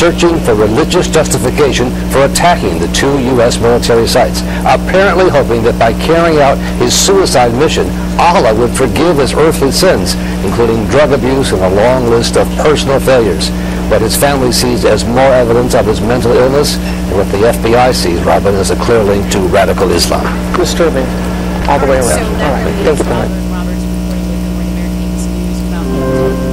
searching for religious justification for attacking the 2 U.S. military sites, apparently hoping that by carrying out his suicide mission, Allah would forgive his earthly sins, including drug abuse and a long list of personal failures. What his family sees as more evidence of his mental illness, and what the FBI sees, Robin, as a clear link to radical Islam. Disturbing all the way around. So all right. Thank you, Roberts reporting with the American News about,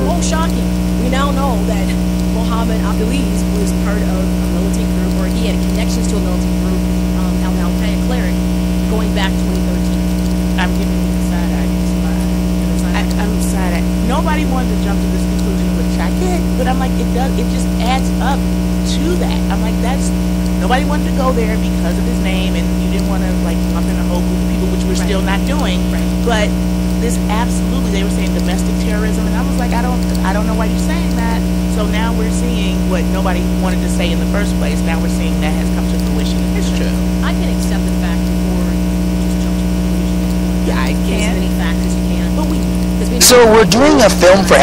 oh, shocking. We now know that Mohammed Abdelaziz was part of a militant group, or he had connections to a militant group, Al-Qaeda cleric, going back 2013. I'm giving you the side eye. I'm side eye. Nobody wanted to jump to this conclusion, which I get, but I'm like, it just adds up to that. I'm like, nobody wanted to go there because of his name, and you didn't want to like lump in a whole group of people, which we're still not doing. Right. But this absolutely, they were saying domestic terrorism, and I was like, I don't know why you're saying that. So now we're seeing what nobody wanted to say in the first place. Now we're seeing that has come to fruition. It's true. I can accept the fact, or you just jump to conclusions. Yeah, I can. As many facts as you can. But so we're doing a film for.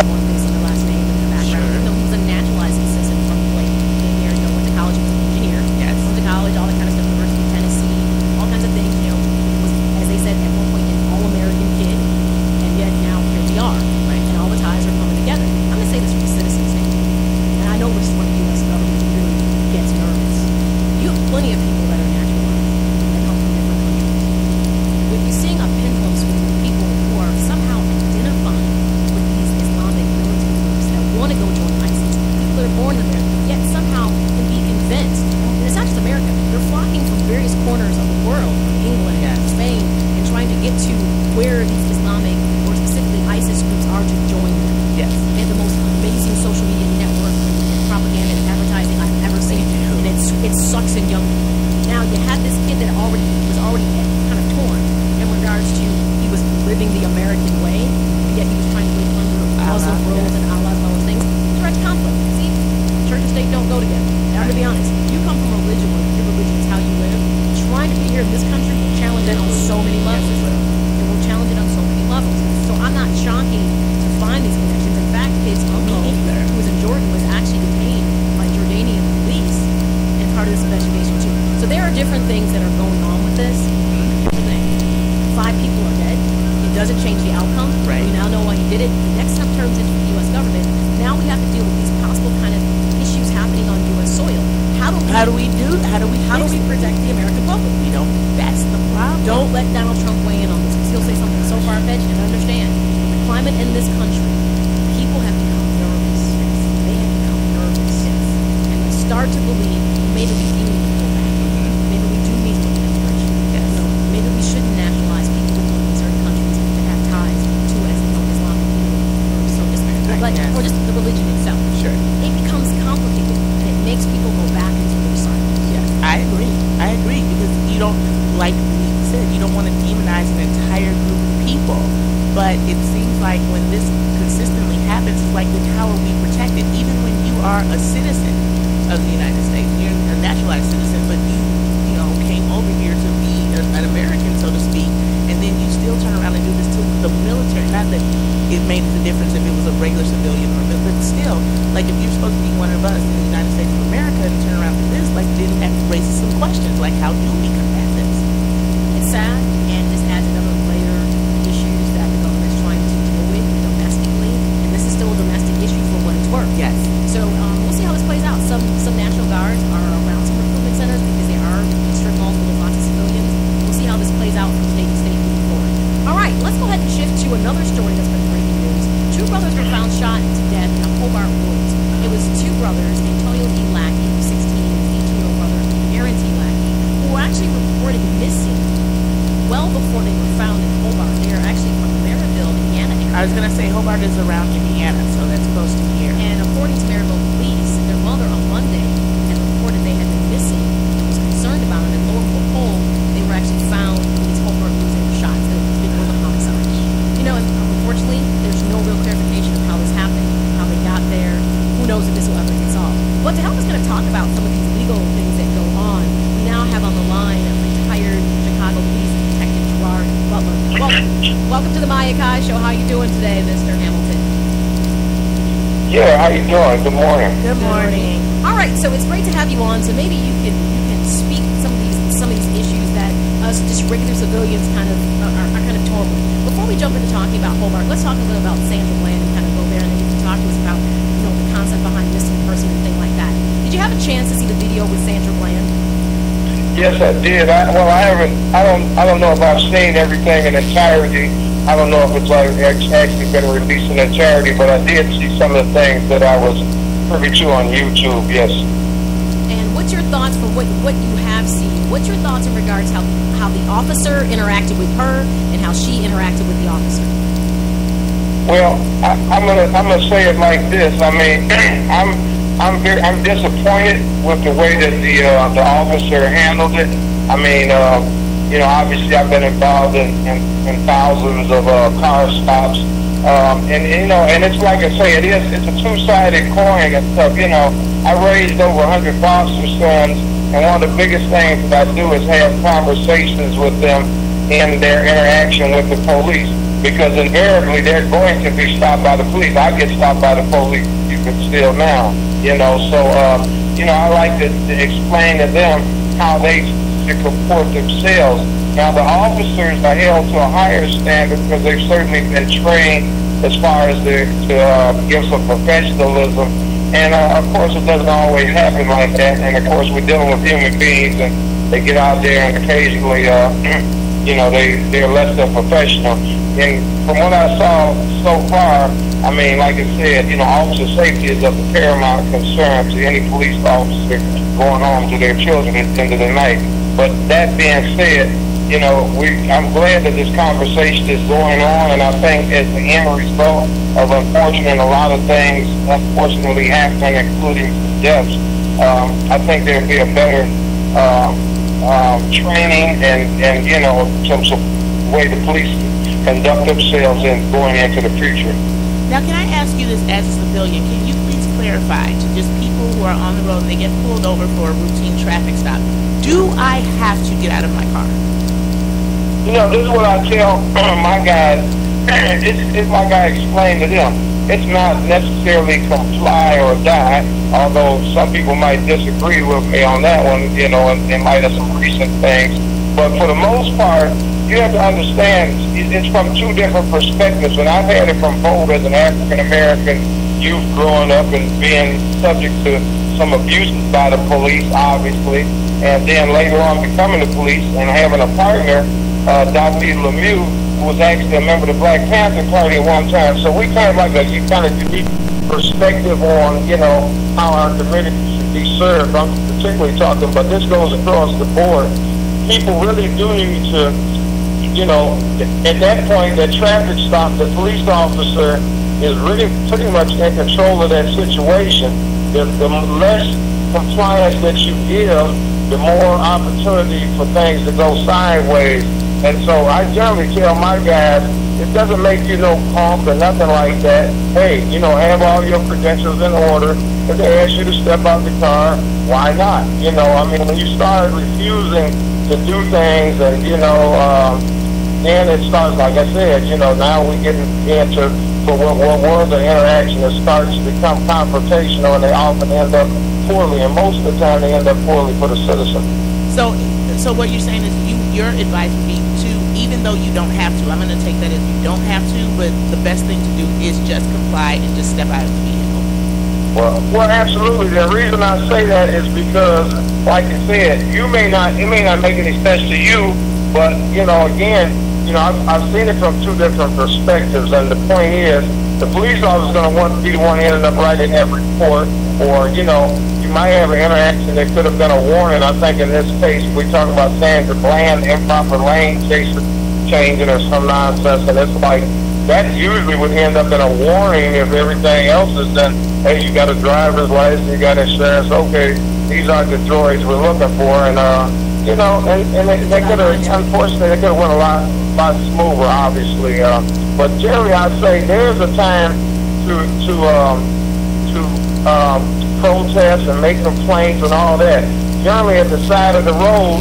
Welcome to the Maya Kai Show. How you doing today, Mr. Hamilton? Yeah, how you doing? Good morning. Good morning. All right, so it's great to have you on. So maybe you can speak some of these issues that us just regular civilians kind of are kind of torn with. Before we jump into talking about Hobart, let's talk a little about Sandra Bland and kind of go there, and then you can talk to us about the concept behind missing person and thing like that. Did you have a chance to see the video with Sandra Bland? Yes, I did. I haven't. I don't know if I've seen everything in entirety. I don't know if it's actually been released in entirety, but I did see some of the things that I was privy to on YouTube. Yes. And what's your thoughts for what you have seen? What's your thoughts in regards how the officer interacted with her and how she interacted with the officer? Well, I'm gonna say it like this. I mean, I'm disappointed with the way that the officer handled it. I mean, obviously I've been involved in thousands of car stops, and it's like I say, it's a two-sided coin and stuff. I raised over 100 foster sons, and one of the biggest things that I do is have conversations with them in their interaction with the police, because invariably they're going to be stopped by the police. I get stopped by the police even still now, so I like to explain to them how they should comport themselves. Now, the officers are held to a higher standard because they've certainly been trained as far as to give some professionalism. And, of course, it doesn't always happen like that. And, of course, we're dealing with human beings, and they get out there and occasionally, they're less than professional. And from what I saw so far, I mean, like I said, officer safety is of the paramount concern to any police officer going home to their children at the end of the night. But that being said, I'm glad that this conversation is going on, and I think as the end result of a lot of things unfortunately happen, including deaths, I think there'll be a better training and some way the police conduct themselves in going into the future. Now, can I ask you this as a civilian? Can you please clarify to just people who are on the road and they get pulled over for a routine traffic stop, do I have to get out of my car? This is what I tell my guys. It's like I explained to them. It's not necessarily comply or die, although some people might disagree with me on that one, in light of some recent things. But for the most part, you have to understand it's from two different perspectives, and I've had it from both as an African-American youth growing up and being subject to some abuses by the police, obviously, and then later on becoming the police and having a partner, Dr. Lemieux, who was actually a member of the Black Panther Party at one time. So we kind of like a unique perspective on, how our community should be served. I'm particularly talking, but this goes across the board. People really do need to, at that point, that traffic stop, the police officer is really pretty much in control of that situation. The less compliance that you give, the more opportunity for things to go sideways. And so I generally tell my guys, it doesn't make you no punk or nothing like that. Hey, have all your credentials in order. If they ask you to step out the car, why not? When you start refusing to do things and, then it starts, like I said, now we get into what was an interaction that starts to become confrontational, and they often end up poorly, and most of the time they end up poorly for the citizen. So what you're saying is your advice would be to, even though you don't have to, I'm going to take that as you don't have to, but the best thing to do is just comply and just step out of the vehicle. Well, absolutely. The reason I say that is because, like you said, it may not make any sense to you, but, again, I've seen it from two different perspectives, and the point is, the police officer is going to be the one ending up writing that report, or, you might have an interaction that could have been a warning. I think in this case, we talk about Sandra Bland, improper lane changing or some nonsense, and it's like, that usually would end up in a warning if everything else is done. Hey, you got a driver's license, you got insurance, okay, these aren't the droids we're looking for, and, and they could have, unfortunately, they could have went a lot smoother, obviously. But generally, I'd say there's a time to protest and make complaints and all that. Generally, at the side of the road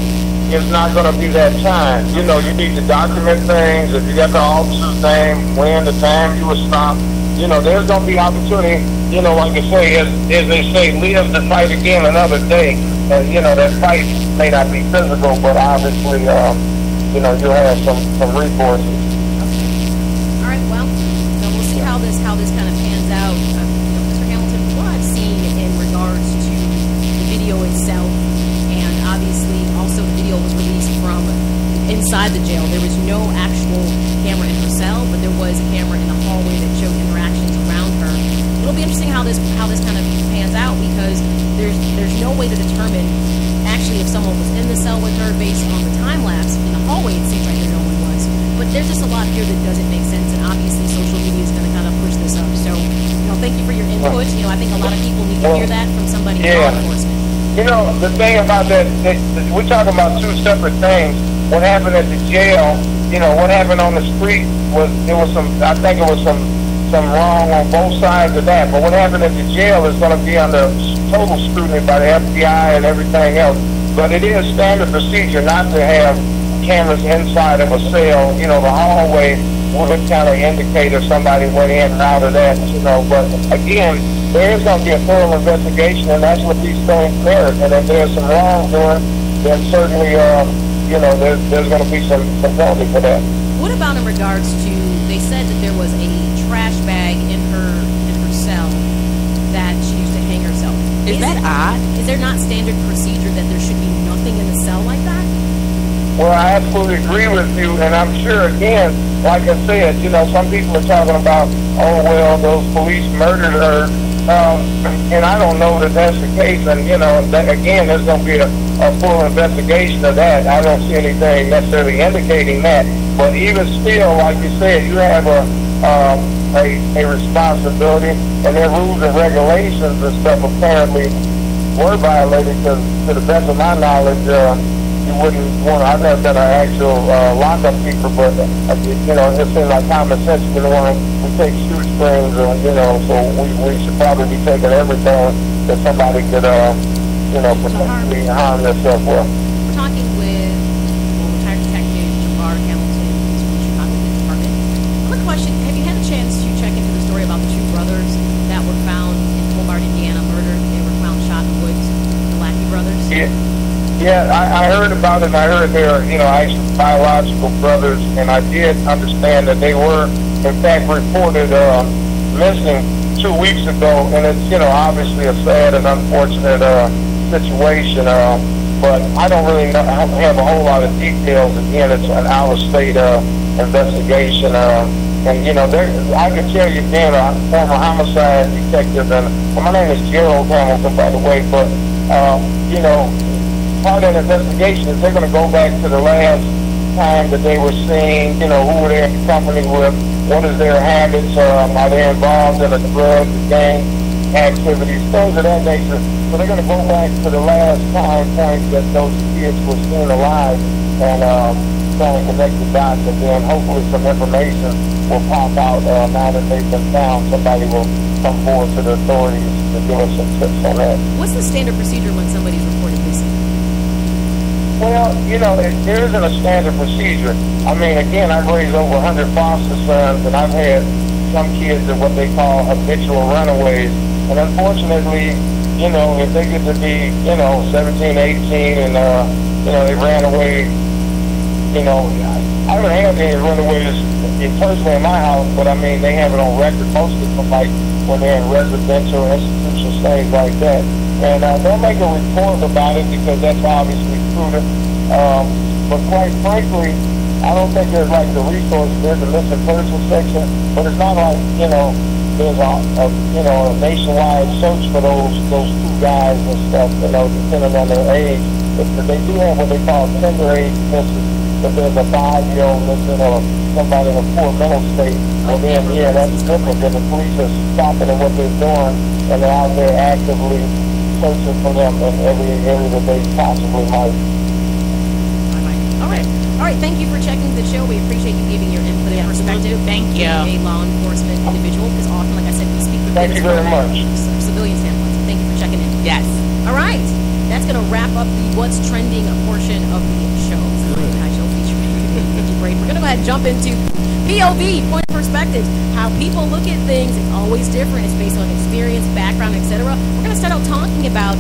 is not going to be that time. You need to document things. If you got the officer's name, when, the time you were stopped, you know, there's going to be opportunity, you know, like I say, as they say, live to fight again another day. And, you know, that fight may not be physical, but obviously, you know, you'll have some recourses. All right, well, so we'll see how this kind of pans out. You know, Mr. Hamilton, from what I've seen in regards to the video itself, and obviously also the video was released from inside the jail. There was no actual camera in her cell, but there was a camera in the hallway that showed interactions around her. It'll be interesting how this kind of pans out, because there's no way to determine actually if someone was in the cell with her based on the time lapse. In the hallway, it seems like there no one was, but there's just a lot here that doesn't make sense, and obviously social media is going to kind of push this up. So, you know, thank you for your input. You know, I think a lot of people need to hear that from somebody in law enforcement. You know, the thing about that, we're talking about two separate things. What happened at the jail, you know, what happened on the street I think it was some wrong on both sides of that. But what happened at the jail is going to be under total scrutiny by the FBI and everything else. But it is standard procedure not to have cameras inside of a cell. You know, the hallway would kind of indicate if somebody went in and out of that, you know. But again, there is going to be a thorough investigation, and that's what these things merit. And if there's some wrongdoing, then certainly, you know, there's going to be some penalty for that. What about in regards to, they said that there was a trash bag in her cell that she used to hang herself. Is that odd? Is there not standard procedure that there should be nothing in the cell like that? Well, I absolutely agree with you, and I'm sure, again, like I said, you know, some people are talking about, oh, well, those police murdered her, and I don't know that that's the case, and, you know, that, again, there's going to be a full investigation of that. I don't see anything necessarily indicating that, but even still, like you said, you have a responsibility, and their rules and regulations and stuff apparently were violated, because to the best of my knowledge, you wouldn't want to, I've never been an actual lockup keeper, but, you know, it seems like common sense, you don't want to take shoestrings, you know, so we should probably be taking everything that somebody could, you know, potentially harm themselves with. We're talking with retired detective Jabbar Hamilton, who's from the Chicago Police Department. Quick question, have you had a chance to check into the story about the two brothers that were found in Hobart, Indiana, murdered? They were found shot in the woods, the Lackey brothers? Yeah, I heard about it, and I heard they were, you know, actually biological brothers, and I did understand that they were, in fact, reported missing 2 weeks ago, and it's, you know, obviously a sad and unfortunate situation, but I don't really know, I don't have a whole lot of details. Again, it's an out-of-state investigation, and, you know, I can tell you, being a former homicide detective, and my name is Gerald Hamilton, by the way, but, you know, part of the investigation is they're going to go back to the last time that they were seen, you know, who were they in company with, what is their habits, are they involved in a drug, gang activities, things of that nature. So they're going to go back to the last time point that those kids were seen alive, and try to connect the dots, and then hopefully some information will pop out now that they've been found. Somebody will come forward to the authorities to give us some tips on that. What's the standard procedure when somebody's reported missing? Well, you know, there isn't a standard procedure. I mean, again, I've raised over 100 foster sons, and I've had some kids that what they call habitual runaways. And unfortunately, you know, if they get to be, you know, 17, 18, and, you know, they ran away, you know, I haven't had any runaways personally in my house, but I mean, they have it on record, most of them, like when they're in residential institutions, things like that. And they'll make a report about it because that's obviously prudent. But quite frankly, I don't think there's like the resources. There's a missing person section, but it's not like, you know, there's a nationwide search for those two guys and stuff, you know, depending on their age. But they do have what they call tender age missing. If there's a 5-year-old missing or somebody in a poor mental state, well then, yeah, that's different. Then the police are stopping at what they're doing, and they're out there actively searching for them in every area that they possibly might. All right. Thank you for checking the show. We appreciate you giving your input and perspective. Thank you. A law enforcement individual, because often, like I said, we speak with Thank you very much. Civilian standpoint. So thank you for checking in. Yes. All right. That's going to wrap up the What's Trending portion of the show. We're going to go ahead and jump into POV, point of perspective. How people look at things is always different. It's based on experience, background, etc. We're going to start out talking about